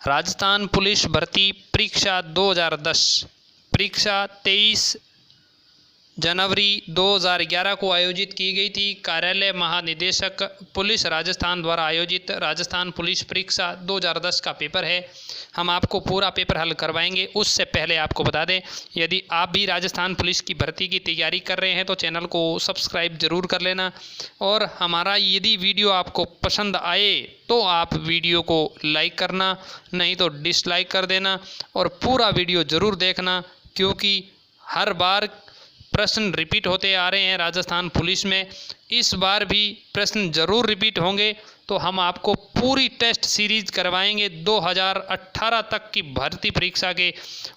Rajasthan police भर्ती परीक्षा 2010 परीक्षा 23 जनवरी 2011 को आयोजित की गई थी। कार्यालय महानिदेशक पुलिस राजस्थान द्वारा आयोजित राजस्थान पुलिस परीक्षा 2010 का पेपर है। हम आपको पूरा पेपर हल करवाएंगे। उससे पहले आपको बता दें, यदि आप भी राजस्थान पुलिस की भर्ती की तैयारी कर रहे हैं तो चैनल को सब्सक्राइब जरूर कर लेना, और हमारा यदि वीडियो आपको पसंद आए तो आप वीडियो को लाइक करना, नहीं तो डिसलाइक कर देना, और पूरा वीडियो ज़रूर देखना, क्योंकि हर बार प्रश्न रिपीट होते आ रहे हैं राजस्थान पुलिस में। इस बार भी प्रश्न ज़रूर रिपीट होंगे, तो हम आपको पूरी टेस्ट सीरीज करवाएंगे 2018 तक की भर्ती परीक्षा के,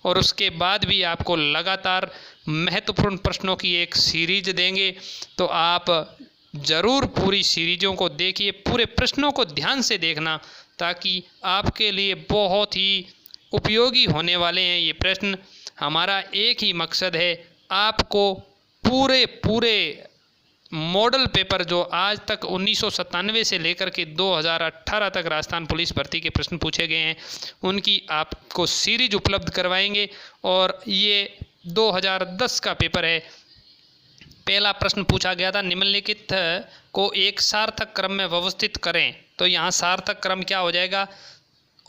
और उसके बाद भी आपको लगातार महत्वपूर्ण प्रश्नों की एक सीरीज देंगे। तो आप ज़रूर पूरी सीरीजों को देखिए, पूरे प्रश्नों को ध्यान से देखना, ताकि आपके लिए बहुत ही उपयोगी होने वाले हैं ये प्रश्न। हमारा एक ही मकसद है, आपको पूरे मॉडल पेपर जो आज तक 1997 से लेकर के 2018 तक राजस्थान पुलिस भर्ती के प्रश्न पूछे गए हैं, उनकी आपको सीरीज उपलब्ध करवाएंगे। और ये 2010 का पेपर है। पहला प्रश्न पूछा गया था, निम्नलिखित को एक सार्थक क्रम में व्यवस्थित करें। तो यहाँ सार्थक क्रम क्या हो जाएगा?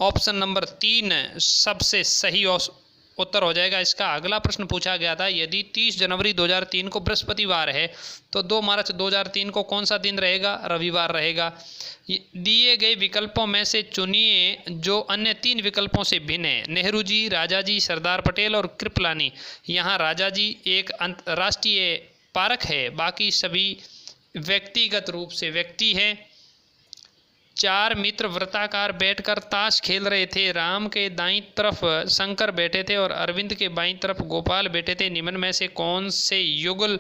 ऑप्शन नंबर 3 सबसे सही उत्तर हो जाएगा इसका। अगला प्रश्न पूछा गया था, यदि 30 जनवरी 2003 को बृहस्पतिवार है तो 2 मार्च 2003 को कौन सा दिन रहेगा? रविवार रहेगा। दिए गए विकल्पों में से चुनिए जो अन्य 3 विकल्पों से भिन्न है। नेहरू जी, राजा जी, सरदार पटेल और कृपलानी। यहाँ राजा जी एक राष्ट्रीय पार्क है, बाकी सभी व्यक्तिगत रूप से व्यक्ति हैं। 4 मित्र वृत्ताकार बैठकर ताश खेल रहे थे। राम के दाईं तरफ शंकर बैठे थे और अरविंद के बाईं तरफ गोपाल बैठे थे। निम्न में से कौन से युगल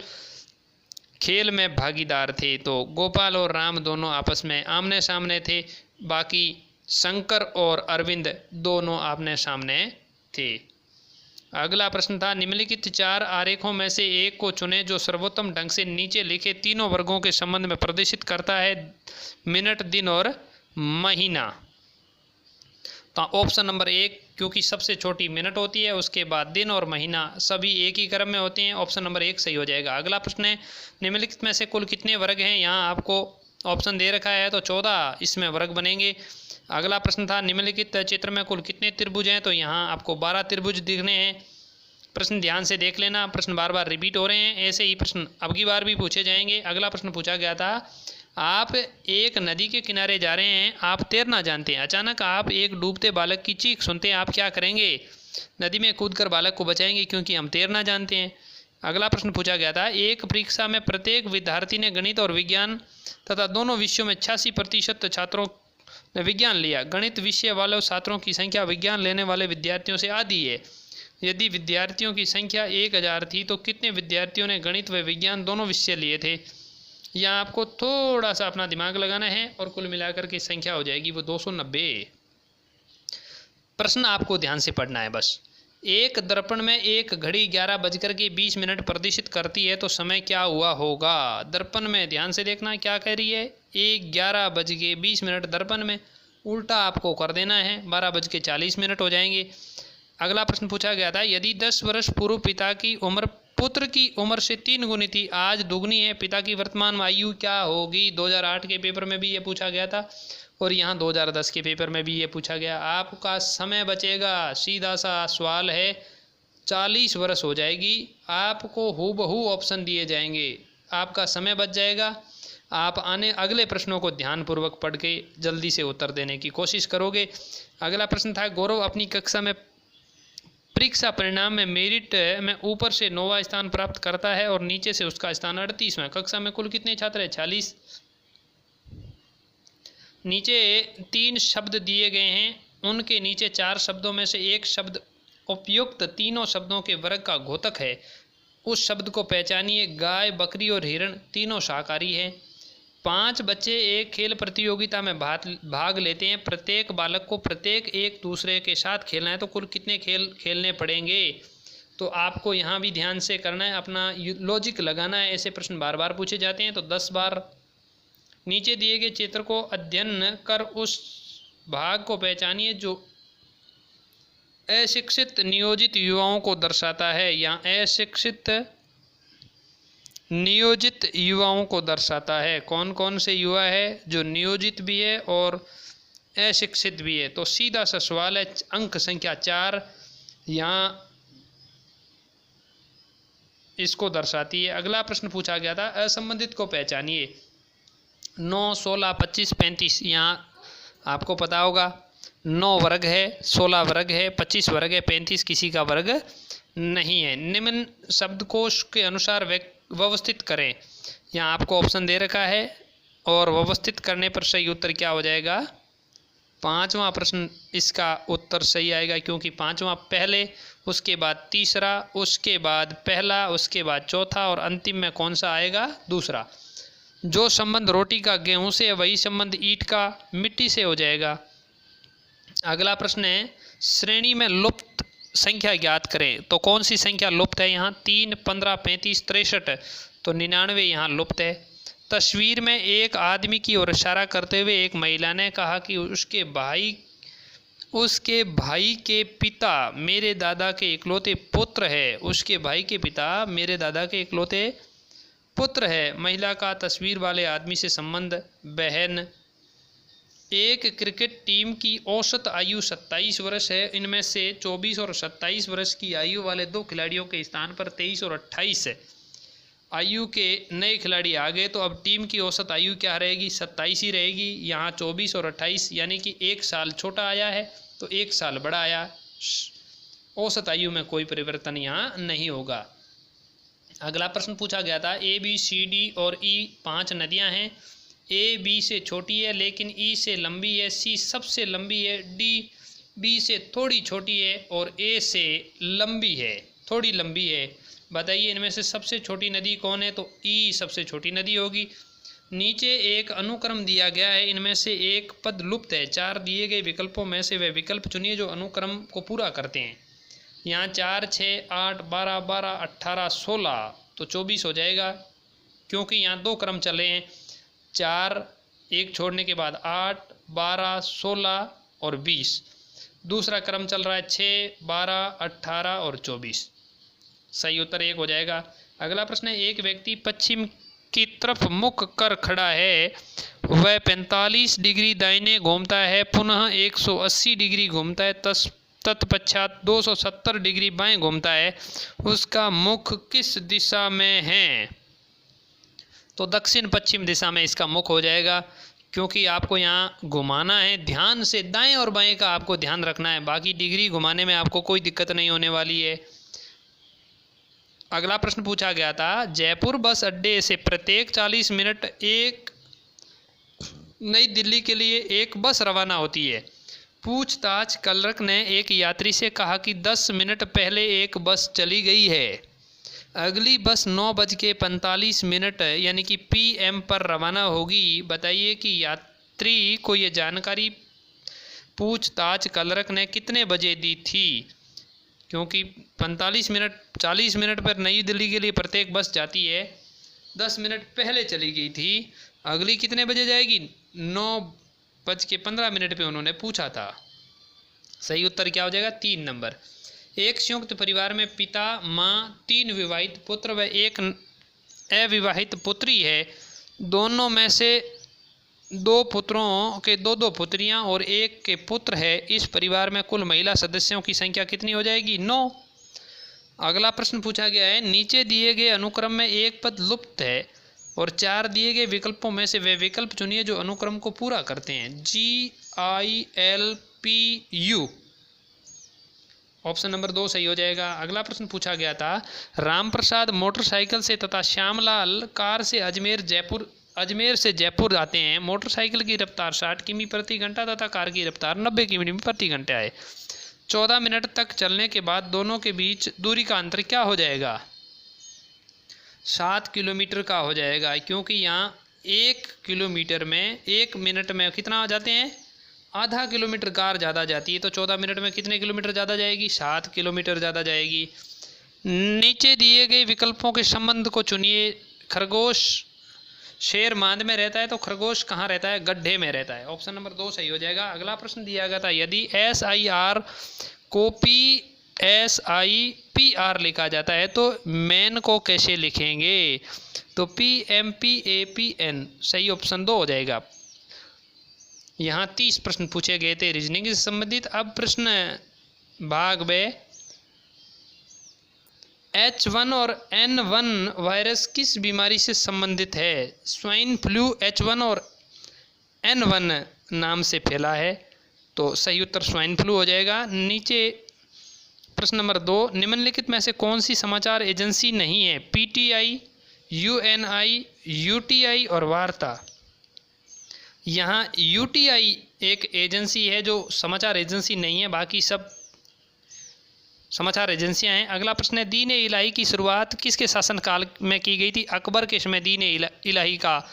खेल में भागीदार थे? तो गोपाल और राम दोनों आपस में आमने सामने थे, बाकी शंकर और अरविंद दोनों आमने सामने थे। अगला प्रश्न था, निम्नलिखित 4 आरेखों में से एक को चुनें जो सर्वोत्तम ढंग से नीचे लिखे तीनों वर्गों के संबंध में प्रदर्शित करता है, मिनट, दिन और महीना। तो ऑप्शन नंबर 1, क्योंकि सबसे छोटी मिनट होती है, उसके बाद दिन और महीना सभी एक ही क्रम में होते हैं। ऑप्शन नंबर 1 सही हो जाएगा। अगला प्रश्न है, निम्नलिखित में से कुल कितने वर्ग हैं? यहाँ आपको ऑप्शन दे रखा है, तो 14 इसमें वर्ग बनेंगे। अगला प्रश्न था, निम्नलिखित चित्र में कुल कितने त्रिभुज हैं? तो यहाँ आपको 12 त्रिभुज दिखने हैं। प्रश्न ध्यान से देख लेना, प्रश्न बार बार रिपीट हो रहे हैं, ऐसे ही प्रश्न अब की बार भी पूछे जाएंगे। अगला प्रश्न पूछा गया था, आप एक नदी के किनारे जा रहे हैं, आप तैरना जानते हैं, अचानक आप एक डूबते बालक की चीख सुनते हैं, आप क्या करेंगे? नदी में कूदकर बालक को बचाएंगे, क्योंकि हम तैरना जानते हैं। अगला प्रश्न पूछा गया था, एक परीक्षा में प्रत्येक विद्यार्थी ने गणित और विज्ञान तथा दोनों विषयों में 86% छात्रों ने विज्ञान लिया। गणित विषय वाले छात्रों की संख्या विज्ञान लेने वाले विद्यार्थियों से आधी है। यदि विद्यार्थियों की संख्या 1000 थी तो कितने विद्यार्थियों ने गणित व विज्ञान दोनों विषय लिए थे? यहाँ आपको थोड़ा सा अपना दिमाग लगाना है, और कुल मिलाकर की संख्या हो जाएगी वो 290। प्रश्न आपको ध्यान से पढ़ना है बस। एक दर्पण में एक घड़ी 11:20 प्रदर्शित करती है, तो समय क्या हुआ होगा? दर्पण में ध्यान से देखना क्या कह रही है, 11:20 दर्पण में उल्टा आपको कर देना है, 12:40 हो जाएंगे। अगला प्रश्न पूछा गया था, यदि 10 वर्ष पूर्व पिता की उम्र पुत्र की उम्र से 3 गुनी थी, आज दुगनी है, पिता की वर्तमान आयु क्या होगी? 2008 के पेपर में भी ये पूछा गया था, और यहाँ 2010 के पेपर में भी ये पूछा गया। आपका समय बचेगा, सीधा सा सवाल है, 40 वर्ष हो जाएगी। आपको हूबहू ऑप्शन दिए जाएंगे, आपका समय बच जाएगा। आप अगले प्रश्नों को ध्यानपूर्वक पढ़ के जल्दी से उत्तर देने की कोशिश करोगे। अगला प्रश्न था, गौरव अपनी कक्षा में परीक्षा परिणाम में मेरिट में ऊपर से 9वां स्थान प्राप्त करता है और नीचे से उसका स्थान 38वां। कक्षा में कुल कितने छात्र हैं? 40। नीचे 3 शब्द दिए गए हैं, उनके नीचे 4 शब्दों में से एक शब्द उपयुक्त तीनों शब्दों के वर्ग का घोतक है। उस शब्द को पहचानिए। गाय, बकरी और हिरण तीनों शाकाहारी हैं। 5 बच्चे एक खेल प्रतियोगिता में भाग लेते हैं। प्रत्येक बालक को प्रत्येक एक दूसरे के साथ खेलना है, तो कुल कितने खेल खेलने पड़ेंगे? तो आपको यहाँ भी ध्यान से करना है, अपना लॉजिक लगाना है। ऐसे प्रश्न बार बार पूछे जाते हैं, तो 10 बार। नीचे दिए गए चित्र को अध्ययन कर उस भाग को पहचानिए जो अशिक्षित नियोजित युवाओं को दर्शाता है। यहाँ अशिक्षित नियोजित युवाओं को दर्शाता है। कौन कौन से युवा है? जो नियोजित भी है और अशिक्षित भी है। तो सीधा सा सवाल है, अंक संख्या 4 यहाँ इसको दर्शाती है। अगला प्रश्न पूछा गया था, असंबंधित को पहचानिए। 9, 16, 25, 35। यहाँ आपको पता होगा 9 वर्ग है, 16 वर्ग है, 25 वर्ग है, 35 किसी का वर्ग नहीं है। निम्न शब्दकोश के अनुसार व्यवस्थित करें। यहाँ आपको ऑप्शन दे रखा है और व्यवस्थित करने पर सही उत्तर क्या हो जाएगा? 5वां प्रश्न इसका उत्तर सही आएगा, क्योंकि 5वां पहले, उसके बाद तीसरा, उसके बाद पहला, उसके बाद चौथा और अंतिम में कौन सा आएगा? दूसरा। जो संबंध रोटी का गेहूं से है वही संबंध ईंट का मिट्टी से हो जाएगा। अगला प्रश्न है, श्रेणी में लुप्त संख्या ज्ञात करें। तो कौन सी संख्या लुप्त है यहाँ? 3, 15, 35, 63। तो 99 यहाँ लुप्त है। तस्वीर में एक आदमी की ओर इशारा करते हुए एक महिला ने कहा कि उसके भाई के पिता मेरे दादा के इकलौते पुत्र है। उसके भाई के पिता मेरे दादा के इकलौते पुत्र है। महिला का तस्वीर वाले आदमी से संबंध बहन। एक क्रिकेट टीम की औसत आयु 27 वर्ष है। इनमें से 24 और 27 वर्ष की आयु वाले 2 खिलाड़ियों के स्थान पर 23 और 28 आयु के नए खिलाड़ी आ गए। तो अब टीम की औसत आयु क्या रहेगी? 27 ही रहेगी। यहाँ 24 और 28 यानी कि 1 साल छोटा आया है तो 1 साल बड़ा आया। औसत आयु में कोई परिवर्तन यहाँ नहीं होगा। अगला प्रश्न पूछा गया था, ए बी सी डी और ई 5 नदियाँ हैं। ए बी से छोटी है लेकिन ई से लंबी है, सी सबसे लंबी है, डी बी से थोड़ी छोटी है और ए से लंबी है, थोड़ी लंबी है। बताइए इनमें से सबसे छोटी नदी कौन है? तो ई सबसे छोटी नदी होगी। नीचे एक अनुक्रम दिया गया है, इनमें से एक पद लुप्त है। 4 दिए गए विकल्पों में से वे विकल्प चुनिए जो अनुक्रम को पूरा करते हैं। यहाँ 4, 6, 8, 12, 12, 18, 16 तो 24 हो जाएगा, क्योंकि यहाँ 2 क्रम चले हैं। 4 एक छोड़ने के बाद 8, 12, 16 और 20। दूसरा क्रम चल रहा है 6, 12, 18 और 24। सही उत्तर 1 हो जाएगा। अगला प्रश्न है, एक व्यक्ति पश्चिम की तरफ मुख कर खड़ा है। वह 45 डिग्री दाहिने घूमता है, पुनः 180 डिग्री घूमता है, तत्पश्चात 270 डिग्री बाएं घूमता है। उसका मुख किस दिशा में है? तो दक्षिण पश्चिम दिशा में इसका मुख हो जाएगा, क्योंकि आपको यहाँ घुमाना है। ध्यान से दाएं और बाएं का आपको ध्यान रखना है, बाकी डिग्री घुमाने में आपको कोई दिक्कत नहीं होने वाली है। अगला प्रश्न पूछा गया था, जयपुर बस अड्डे से प्रत्येक 40 मिनट एक नई दिल्ली के लिए एक बस रवाना होती है। पूछताछ क्लर्क ने एक यात्री से कहा कि 10 मिनट पहले एक बस चली गई है। अगली बस 9:45 यानी कि PM पर रवाना होगी। बताइए कि यात्री को ये जानकारी पूछताछ क्लर्क ने कितने बजे दी थी? क्योंकि 40 मिनट पर नई दिल्ली के लिए प्रत्येक बस जाती है, 10 मिनट पहले चली गई थी। अगली कितने बजे जाएगी? 9:15 पे उन्होंने पूछा था। सही उत्तर क्या हो जाएगा? 3 नंबर। एक संयुक्त परिवार में पिता, माँ, 3 विवाहित पुत्र व 1 अविवाहित पुत्री है। दोनों में से 2 पुत्रों के 2 पुत्रियां और 1 के पुत्र है। इस परिवार में कुल महिला सदस्यों की संख्या कितनी हो जाएगी? 9। अगला प्रश्न पूछा गया है, नीचे दिए गए अनुक्रम में एक पद लुप्त है और 4 दिए गए विकल्पों में से वे विकल्प चुनिए जो अनुक्रम को पूरा करते हैं। GILPU ऑप्शन नंबर 2 सही हो जाएगा। अगला प्रश्न पूछा गया था, रामप्रसाद मोटरसाइकिल से तथा श्यामलाल कार से अजमेर से जयपुर आते हैं। मोटरसाइकिल की रफ्तार 60 किमी प्रति घंटा तथा कार की रफ्तार 90 किमी प्रति घंटा है। 14 मिनट तक चलने के बाद दोनों के बीच दूरी का अंतर क्या हो जाएगा? 7 किलोमीटर का हो जाएगा, क्योंकि यहाँ 1 किलोमीटर में 1 मिनट में कितना हो जाते हैं? आधा किलोमीटर कार ज़्यादा जाती है। तो 14 मिनट में कितने किलोमीटर ज़्यादा जाएगी? 7 किलोमीटर ज़्यादा जाएगी। नीचे दिए गए विकल्पों के संबंध को चुनिए। खरगोश शेर मांद में रहता है, तो खरगोश कहाँ रहता है? गड्ढे में रहता है। ऑप्शन नंबर 2 सही हो जाएगा। अगला प्रश्न दिया गया था, यदि SIR को PSIPR लिखा जाता है, तो मैन को कैसे लिखेंगे? तो PMPAPN सही ऑप्शन 2 हो जाएगा। यहाँ 30 प्रश्न पूछे गए थे रीजनिंग से संबंधित। अब प्रश्न भाग में H1 और N1 वायरस किस बीमारी से संबंधित है? स्वाइन फ्लू H1 और N1 नाम से फैला है, तो सही उत्तर स्वाइन फ्लू हो जाएगा। नीचे प्रश्न नंबर 2, निम्नलिखित में से कौन सी समाचार एजेंसी नहीं है? PTI, UNI, UTI और वार्ता। यहाँ UTI एक एजेंसी है जो समाचार एजेंसी नहीं है, बाकी सब समाचार एजेंसियां हैं। अगला प्रश्न है, दीन ए इलाही की शुरुआत किसके शासनकाल में की गई थी? अकबर के समय दीन ए इलाही का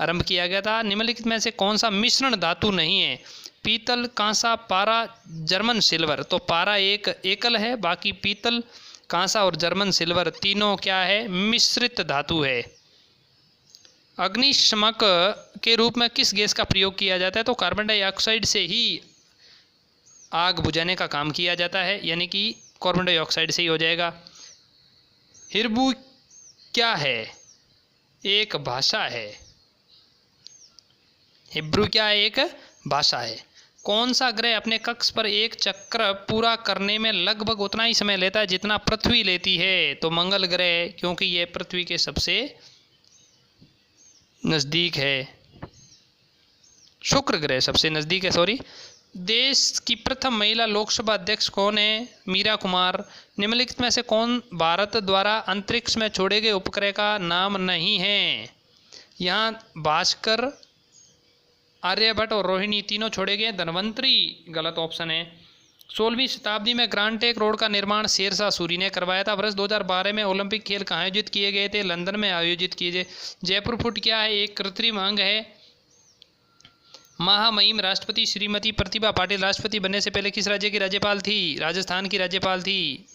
आरंभ किया गया था। निम्नलिखित में से कौन सा मिश्रण धातु नहीं है? पीतल, कांसा, पारा, जर्मन सिल्वर। तो पारा एक एकल है, बाकी पीतल, कांसा और जर्मन सिल्वर तीनों क्या है? मिश्रित धातु है। अग्निशमक के रूप में किस गैस का प्रयोग किया जाता है? तो कार्बन डाइऑक्साइड से ही आग बुझाने का काम किया जाता है, यानी कि कार्बन डाइऑक्साइड से ही हो जाएगा। हिब्रू क्या है? एक भाषा है। हिब्रू क्या है? एक भाषा है। कौन सा ग्रह अपने कक्ष पर एक चक्र पूरा करने में लगभग उतना ही समय लेता है जितना पृथ्वी लेती है? तो मंगल ग्रह, क्योंकि यह पृथ्वी के सबसे नज़दीक है। शुक्र ग्रह सबसे नज़दीक है, सॉरी। देश की प्रथम महिला लोकसभा अध्यक्ष कौन है? मीरा कुमार। निम्नलिखित में से कौन भारत द्वारा अंतरिक्ष में छोड़े गए उपग्रह का नाम नहीं है? यहाँ भास्कर, आर्यभट्ट और रोहिणी तीनों छोड़े गए। धनवंतरी गलत ऑप्शन है। 16वीं शताब्दी में ग्रांड ट्रैंक रोड का निर्माण शेरशाह सूरी ने करवाया था। वर्ष 2012 में ओलंपिक खेल कहाँ आयोजित किए गए थे? लंदन में आयोजित किए गए। जयपुर फुट क्या है? एक कृत्रिम अंग है। महामहिम राष्ट्रपति श्रीमती प्रतिभा पाटिल राष्ट्रपति बनने से पहले किस राज्य की राज्यपाल थी? राजस्थान की राज्यपाल थी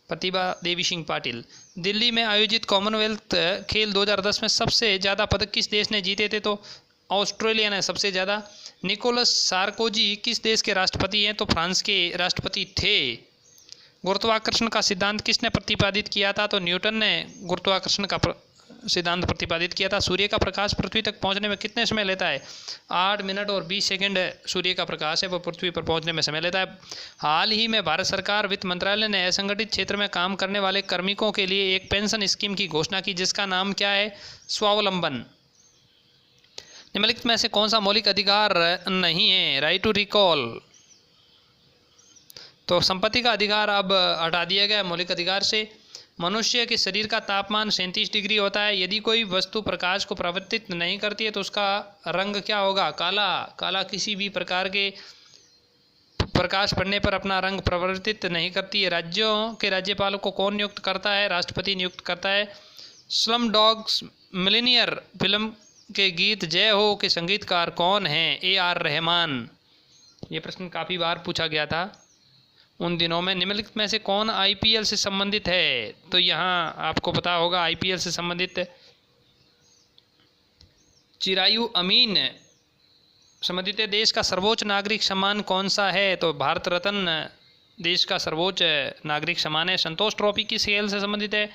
प्रतिभा देवी सिंह पाटिल। दिल्ली में आयोजित कॉमनवेल्थ खेल 2010 में सबसे ज़्यादा पदक किस देश ने जीते थे? तो ऑस्ट्रेलिया ने सबसे ज़्यादा। निकोलस सार्कोजी किस देश के राष्ट्रपति हैं? तो फ्रांस के राष्ट्रपति थे। गुरुत्वाकर्षण का सिद्धांत किसने प्रतिपादित किया था? तो न्यूटन ने गुरुत्वाकर्षण का सिद्धांत प्रतिपादित किया था। सूर्य का प्रकाश पृथ्वी तक पहुंचने में कितने समय लेता है? 8 मिनट और 20 सेकंड सूर्य का प्रकाश है वो पृथ्वी पर पहुंचने में समय लेता है। हाल ही में भारत सरकार वित्त मंत्रालय ने असंगठित क्षेत्र में काम करने वाले कार्मिकों के लिए एक पेंशन स्कीम की घोषणा की, जिसका नाम क्या है? स्वावलंबन। निम्नलिखित में से कौन सा मौलिक अधिकार नहीं है? Right to recall. तो संपत्ति का अधिकार अब हटा दिया गया मौलिक अधिकार से। मनुष्य के शरीर का तापमान 37 डिग्री होता है। यदि कोई वस्तु प्रकाश को परावर्तित नहीं करती है तो उसका रंग क्या होगा? काला। काला किसी भी प्रकार के प्रकाश पड़ने पर अपना रंग परावर्तित नहीं करती है। राज्यों के राज्यपाल को कौन नियुक्त करता है? राष्ट्रपति नियुक्त करता है। स्लम डॉग्स मिलियनियर फिल्म के गीत जय हो के संगीतकार कौन हैं? AR रहमान। ये प्रश्न काफ़ी बार पूछा गया था उन दिनों में। निम्नलिखित में से कौन IPL से संबंधित है? तो यहाँ आपको पता होगा IPL से संबंधित चिरायु अमीन संबंधित है। देश का सर्वोच्च नागरिक सम्मान कौन सा है? तो भारत रत्न देश का सर्वोच्च नागरिक सम्मान है। संतोष ट्रॉफी किस खेल से संबंधित है?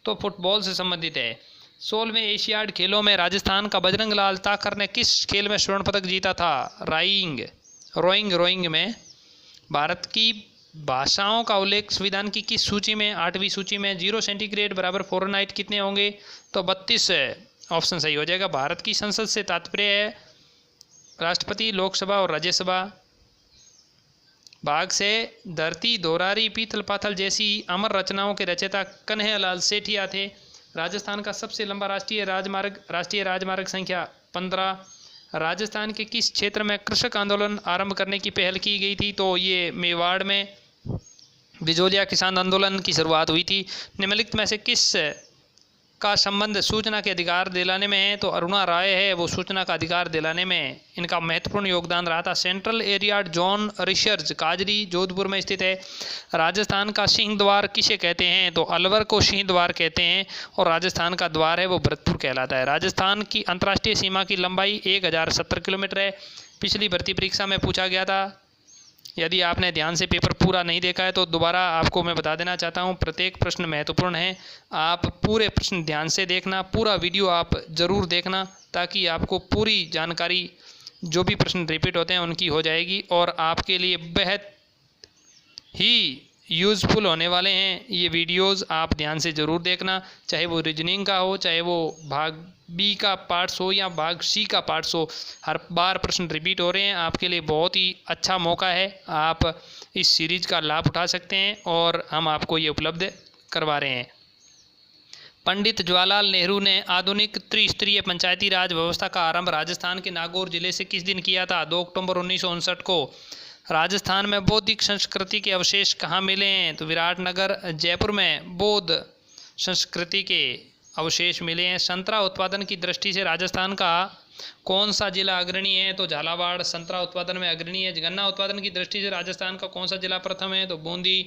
तो फुटबॉल से संबंधित है। 16वें एशियाड खेलों में राजस्थान का बजरंग लाल ताकर ने किस खेल में स्वर्ण पदक जीता था? रोइंग में। भारत की भाषाओं का उल्लेख संविधान की किस सूची में? 8वीं सूची में। 0 सेंटीग्रेड बराबर फ़ारेनहाइट कितने होंगे? तो 32 ऑप्शन सही हो जाएगा। भारत की संसद से तात्पर्य है राष्ट्रपति, लोकसभा और राज्यसभा। बाघ से धरती, धोरारी, पीतल पाथल जैसी अमर रचनाओं के रचयिता कन्हैयालाल सेठिया थे। राजस्थान का सबसे लंबा राष्ट्रीय राजमार्ग संख्या 15। राजस्थान के किस क्षेत्र में कृषक आंदोलन आरंभ करने की पहल की गई थी? तो ये मेवाड़ में बिजोलिया किसान आंदोलन की शुरुआत हुई थी। निम्नलिखित में से किस का संबंध सूचना के अधिकार दिलाने में है? तो अरुणा राय है वो सूचना का अधिकार दिलाने में इनका महत्वपूर्ण योगदान रहा था। सेंट्रल एरिया जोन रिसर्च काजरी जोधपुर में स्थित है। राजस्थान का सिंह द्वार किसे कहते हैं? तो अलवर को सिंह द्वार कहते हैं और राजस्थान का द्वार है वो भरतपुर कहलाता है। राजस्थान की अंतर्राष्ट्रीय सीमा की लंबाई 1070 किलोमीटर है। पिछली भर्ती परीक्षा में पूछा गया था यदि आपने ध्यान से पेपर पूरा नहीं देखा है तो दोबारा आपको मैं बता देना चाहता हूँ, प्रत्येक प्रश्न महत्वपूर्ण है। आप पूरे प्रश्न ध्यान से देखना, पूरा वीडियो आप ज़रूर देखना, ताकि आपको पूरी जानकारी जो भी प्रश्न रिपीट होते हैं उनकी हो जाएगी और आपके लिए बेहद ही यूज़फुल होने वाले हैं ये वीडियोस। आप ध्यान से ज़रूर देखना, चाहे वो रीजनिंग का हो, चाहे वो भाग बी का पार्ट्स हो या भाग सी का पार्ट्स हो। हर बार प्रश्न रिपीट हो रहे हैं, आपके लिए बहुत ही अच्छा मौका है। आप इस सीरीज़ का लाभ उठा सकते हैं और हम आपको ये उपलब्ध करवा रहे हैं। पंडित जवाहरलाल नेहरू ने आधुनिक त्रिस्तरीय पंचायती राज व्यवस्था का आरंभ राजस्थान के नागौर जिले से किस दिन किया था? 2 अक्टूबर 1959 को। राजस्थान में बौद्धिक संस्कृति के अवशेष कहाँ मिले हैं? तो विराटनगर, जयपुर में बौद्ध संस्कृति के अवशेष मिले हैं। संतरा उत्पादन की दृष्टि से राजस्थान का कौन सा जिला अग्रणी है? तो झालावाड़ संतरा उत्पादन में अग्रणी है। गन्ना उत्पादन की दृष्टि से राजस्थान का कौन सा जिला प्रथम है? तो बूंदी।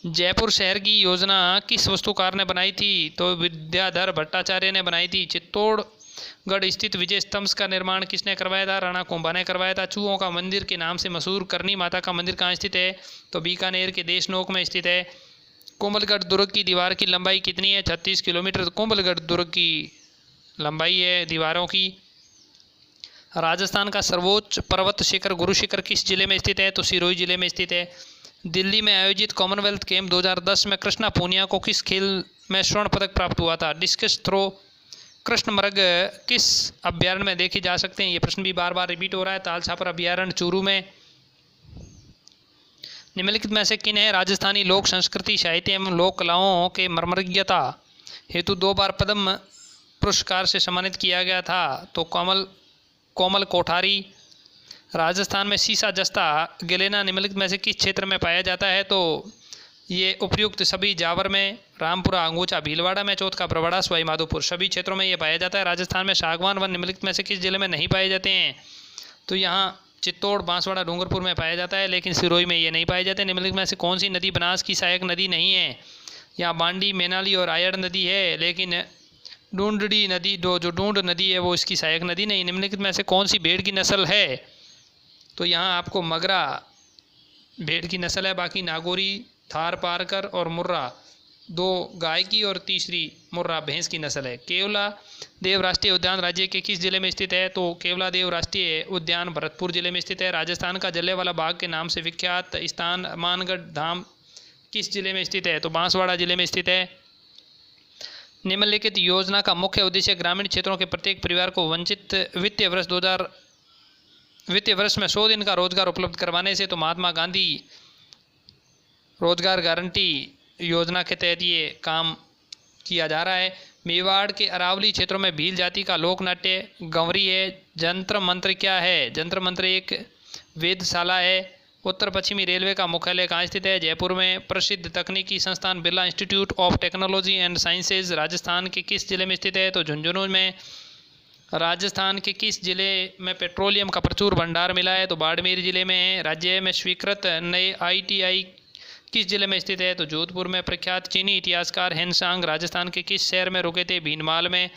जयपुर शहर की योजना किस वास्तुकार ने बनाई थी? तो विद्याधर भट्टाचार्य ने बनाई थी। चित्तौड़गढ़ स्थित विजय स्तंभ का निर्माण किसने करवाया था? राणा कुंभा ने करवाया था। चूहों का मंदिर के नाम से मशहूर करनी माता का मंदिर कहाँ स्थित है? तो बीकानेर के देशनोक में स्थित है। कोंभलगढ़ दुर्ग की दीवार की लंबाई कितनी है? 36 किलोमीटर कोंभलगढ़ दुर्ग की लंबाई है दीवारों की। राजस्थान का सर्वोच्च पर्वत शिखर गुरु शिखर किस जिले में स्थित है? तो सिरोही जिले में स्थित है। दिल्ली में आयोजित कॉमनवेल्थ गेम 2010 में कृष्णा पूनिया को किस खेल में स्वर्ण पदक प्राप्त हुआ था? Discus throw. कृष्णमृग किस अभ्यारण्य में देखे जा सकते हैं? ये प्रश्न भी बार बार रिपीट हो रहा है। तालछापर अभ्यारण्य चूरू में। निम्नलिखित में से किन है राजस्थानी लोक संस्कृति साहित्य एवं लोक कलाओं के मर्मज्ञता हेतु 2 बार पद्म पुरस्कार से सम्मानित किया गया था? तो कोमल कोठारी। राजस्थान में सीसा जस्ता गलेना निम्नलिखित में से किस क्षेत्र में पाया जाता है? तो ये उपयुक्त सभी जावर में, रामपुरा, अंगूचा, भीलवाड़ा में, चौथ का प्रवाड़ा, सवाई माधोपुर सभी क्षेत्रों में ये पाया जाता है। राजस्थान में सागवान वन निम्नलिखित में से किस जिले में नहीं पाए जाते हैं? तो यहाँ चित्तौड़, बांसवाड़ा, डूंगरपुर में पाया जाता है, लेकिन सिरोही में ये नहीं पाए जाते। निम्नलिखित में से कौन सी नदी बनास की सहायक नदी नहीं है? यहाँ बांडी, मैनाली और आयड़ नदी है, लेकिन डूंडडी नदी जो डूंड नदी है वो इसकी सहायक नदी नहीं। निम्नलिखित में से कौन सी भेड़ की नस्ल है? तो यहाँ आपको मगरा भेड़ की नस्ल है। बाकी नागौरी, थार पारकर और मुर्रा 2 गाय की और तीसरी मुर्रा भैंस की नस्ल है। केवला देव राष्ट्रीय उद्यान राज्य के किस जिले में स्थित है? तो केवला देव राष्ट्रीय उद्यान भरतपुर जिले में स्थित है। राजस्थान का जलियांवाला बाग के नाम से विख्यात स्थान मानगढ़ धाम किस जिले में स्थित है? तो बांसवाड़ा जिले में स्थित है। निम्नलिखित योजना का मुख्य उद्देश्य ग्रामीण क्षेत्रों के प्रत्येक परिवार को वंचित वित्तीय वर्ष में 100 दिन का रोजगार उपलब्ध करवाने से। तो महात्मा गांधी रोजगार गारंटी योजना के तहत ये काम किया जा रहा है। मेवाड़ के अरावली क्षेत्रों में भील जाति का लोक नाट्य गंवरी है। जंत्र मंत्र क्या है? जंत्र मंत्र एक वेधशाला है। उत्तर पश्चिमी रेलवे का मुख्यालय कहाँ स्थित है? जयपुर में। प्रसिद्ध तकनीकी संस्थान Birla institute of technology and sciences Rajasthan के किस जिले में स्थित है? तो झुंझुनू में। राजस्थान के किस जिले में पेट्रोलियम का प्रचुर भंडार मिला है? तो बाड़मेर जिले में है। राज्य में स्वीकृत नए ITI किस जिले में स्थित है? तो जोधपुर में। प्रख्यात चीनी इतिहासकार हेनसांग राजस्थान के किस शहर में रुके थे? भीनमाल में।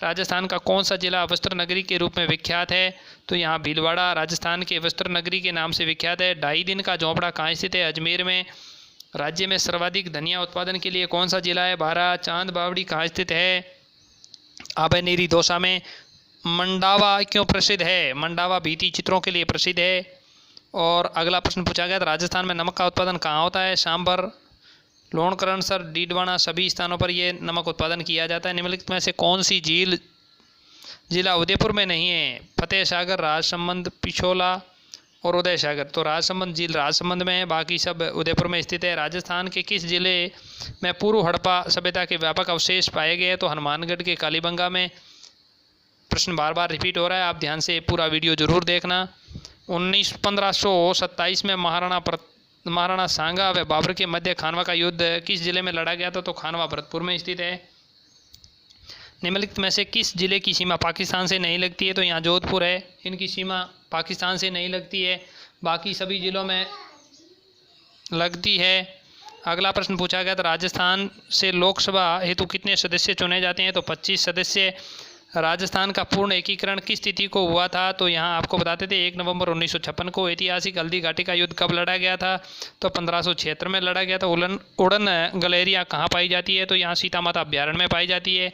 राजस्थान का कौन सा जिला वस्त्र नगरी के रूप में विख्यात है? तो यहाँ भीलवाड़ा राजस्थान के वस्त्र नगरी के नाम से विख्यात है। 2.5 दिन का झोंपड़ा कहाँ स्थित है? अजमेर में। राज्य में सर्वाधिक धनिया उत्पादन के लिए कौन सा जिला है? बारा। चांद बावड़ी कहाँ स्थित है? आबेनेरी दौसा में। मंडावा क्यों प्रसिद्ध है? मंडावा भित्ति चित्रों के लिए प्रसिद्ध है। और अगला प्रश्न पूछा गया था, राजस्थान में नमक का उत्पादन कहाँ होता है? सांभर, लोणकरणसर, डीडवाना सभी स्थानों पर यह नमक उत्पादन किया जाता है। निम्नलिखित में से कौन सी झील जिला उदयपुर में नहीं है? फतेह सागर, राजसमंद, पिछोला और उदय सागर। तो राजसमंद झील राजसमंद में है, बाकी सब उदयपुर में स्थित है। राजस्थान के किस जिले में पूर्व हड़प्पा सभ्यता के व्यापक अवशेष पाए गए? तो हनुमानगढ़ के कालीबंगा में। प्रश्न बार बार रिपीट हो रहा है, आप ध्यान से पूरा वीडियो जरूर देखना। 1527 में महाराणा सांगा व बाबर के मध्य खानवा का युद्ध किस जिले में लड़ा गया था? तो खानवा भरतपुर में स्थित है। निम्नलिखित में से किस जिले की सीमा पाकिस्तान से नहीं लगती है? तो यहाँ जोधपुर है, इनकी सीमा पाकिस्तान से नहीं लगती है, बाकी सभी जिलों में लगती है। अगला प्रश्न पूछा गया था, राजस्थान से लोकसभा हेतु कितने सदस्य चुने जाते हैं? तो 25 सदस्य। राजस्थान का पूर्ण एकीकरण किस तिथि को हुआ था? तो यहाँ आपको बताते थे 1 नवंबर 1956 को। ऐतिहासिक हल्दी घाटी का युद्ध कब लड़ा गया था? तो 1576 में लड़ा गया था। उड़न गलेरिया कहाँ पाई जाती है? तो यहाँ सीता माता अभ्यारण्य में पाई जाती है।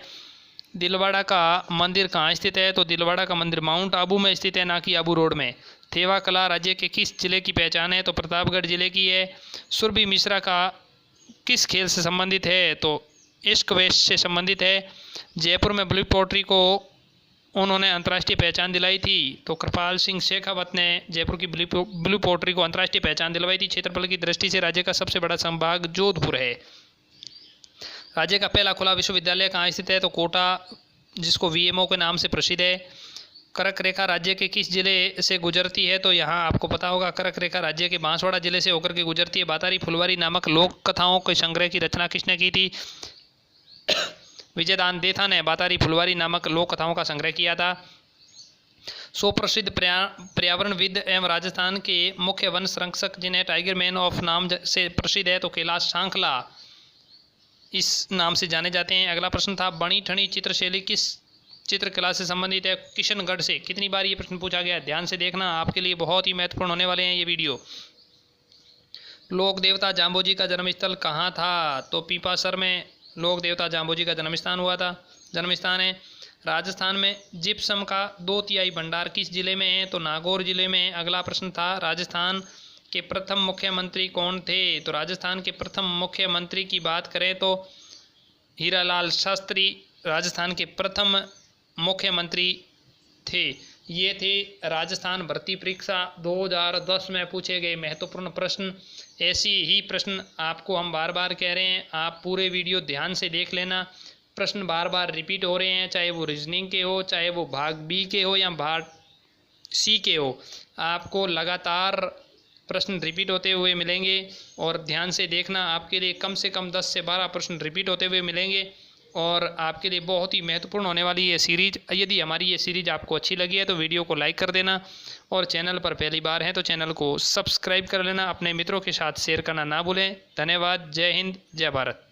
दिलवाड़ा का मंदिर कहाँ स्थित है? तो दिलवाड़ा का मंदिर माउंट आबू में स्थित है, ना कि आबू रोड में। थेवा कला राज्य के किस जिले की पहचान है? तो प्रतापगढ़ जिले की है। सुरभि मिश्रा का किस खेल से संबंधित है? तो स्क्वैश से संबंधित है। जयपुर में ब्लू पोट्री को उन्होंने अंतर्राष्ट्रीय पहचान दिलाई थी? तो कृपाल सिंह शेखावत ने जयपुर की ब्लू पोट्री को अंतर्राष्ट्रीय पहचान दिलवाई थी। क्षेत्रफल की दृष्टि से राज्य का सबसे बड़ा संभाग जोधपुर है। राज्य का पहला खुला विश्वविद्यालय कहाँ स्थित है? तो कोटा, जिसको वीएमओ के नाम से प्रसिद्ध है। कर्क रेखा राज्य के किस जिले से गुजरती है? तो यहाँ आपको पता होगा, कर्क रेखा राज्य के बांसवाड़ा जिले से होकर के गुजरती है। बातारी फुलवारी नामक लोक कथाओं के संग्रह की रचना किसने की थी? विजयदान देथा ने बातारी फुलवारी नामक लोक कथाओं का संग्रह किया था। सुप्रसिद्ध पर्यावरणविद एवं राजस्थान के मुख्य वन संरक्षक जिन्हें टाइगर मैन ऑफ नाम से प्रसिद्ध है, तो कैलाश सांखला इस नाम से जाने जाते हैं। अगला प्रश्न था, बणी ठणी चित्रशैली किस चित्रकला से संबंधित है? किशनगढ़ से। कितनी बार ये प्रश्न पूछा गया? ध्यान से देखना, आपके लिए बहुत ही महत्वपूर्ण होने वाले हैं ये वीडियो। लोक देवता जाम्बोजी का जन्मस्थल कहाँ था? तो पीपासर में लोक देवता जाम्बोजी का जन्मस्थान है। राजस्थान में जिप्सम का 2/3 भंडार किस जिले में है? तो नागौर जिले में। अगला प्रश्न था, राजस्थान के प्रथम मुख्यमंत्री कौन थे? तो राजस्थान के प्रथम मुख्यमंत्री की बात करें तो हीरालाल शास्त्री राजस्थान के प्रथम मुख्यमंत्री थे। ये थे राजस्थान भर्ती परीक्षा 2010 में पूछे गए महत्वपूर्ण प्रश्न। ऐसी ही प्रश्न आपको हम बार बार कह रहे हैं, आप पूरे वीडियो ध्यान से देख लेना। प्रश्न बार बार रिपीट हो रहे हैं, चाहे वो रीजनिंग के हो, चाहे वो भाग बी के हो या भाग सी के हो, आपको लगातार प्रश्न रिपीट होते हुए मिलेंगे। और ध्यान से देखना, आपके लिए कम से कम 10 से 12 प्रश्न रिपीट होते हुए मिलेंगे और आपके लिए बहुत ही महत्वपूर्ण होने वाली ये सीरीज। यदि हमारी ये सीरीज आपको अच्छी लगी है तो वीडियो को लाइक कर देना और चैनल पर पहली बार है तो चैनल को सब्सक्राइब कर लेना। अपने मित्रों के साथ शेयर करना ना भूलें। धन्यवाद। जय हिंद, जय भारत।